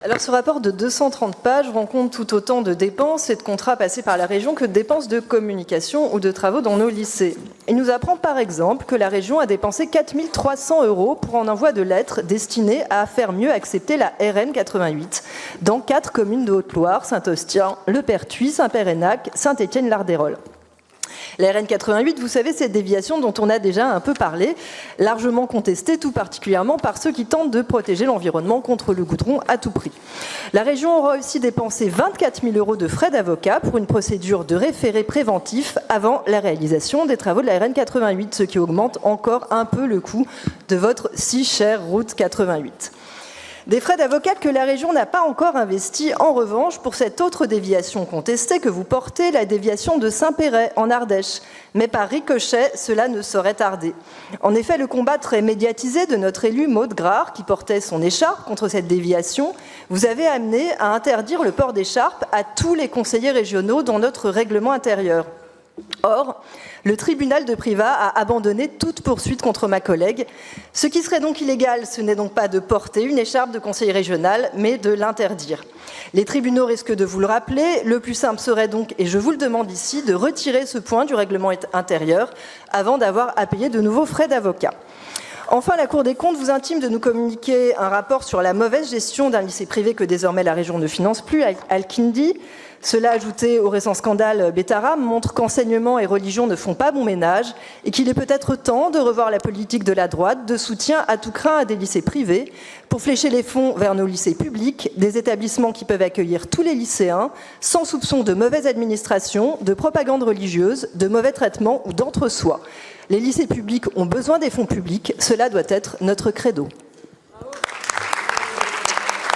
Alors ce rapport de 230 pages rend compte tout autant de dépenses et de contrats passés par la région que de dépenses de communication ou de travaux dans nos lycées. Il nous apprend par exemple que la région a dépensé 4 300 € pour un envoi de lettres destinées à faire mieux accepter la RN 88 dans 4 communes de Haute-Loire, Saint-Austien, Le Pertuis, Saint-Pérénac, Saint-Étienne-Lardérol. La RN 88, vous savez, cette déviation dont on a déjà un peu parlé, largement contestée tout particulièrement par ceux qui tentent de protéger l'environnement contre le goudron à tout prix. La région aura aussi dépensé 24 000 € de frais d'avocat pour une procédure de référé préventif avant la réalisation des travaux de la RN 88, ce qui augmente encore un peu le coût de votre si chère route 88. Des frais d'avocat que la région n'a pas encore investis, en revanche, pour cette autre déviation contestée que vous portez, la déviation de Saint-Péret, en Ardèche. Mais par ricochet, cela ne saurait tarder. En effet, le combat très médiatisé de notre élu Maud Grard, qui portait son écharpe contre cette déviation, vous avez amené à interdire le port d'écharpe à tous les conseillers régionaux dans notre règlement intérieur. Or, le tribunal de Privas a abandonné toute poursuite contre ma collègue. Ce qui serait donc illégal, ce n'est donc pas de porter une écharpe de conseiller régional, mais de l'interdire. Les tribunaux risquent de vous le rappeler. Le plus simple serait donc, et je vous le demande ici, de retirer ce point du règlement intérieur avant d'avoir à payer de nouveaux frais d'avocat. Enfin, la Cour des comptes vous intime de nous communiquer un rapport sur la mauvaise gestion d'un lycée privé que désormais la région ne finance plus, Al-Kindi. Cela, ajouté au récent scandale Betaram, montre qu'enseignement et religion ne font pas bon ménage et qu'il est peut-être temps de revoir la politique de la droite de soutien à tout craint à des lycées privés pour flécher les fonds vers nos lycées publics, des établissements qui peuvent accueillir tous les lycéens sans soupçon de mauvaise administration, de propagande religieuse, de mauvais traitement ou d'entre-soi. Les lycées publics ont besoin des fonds publics, cela doit être notre credo.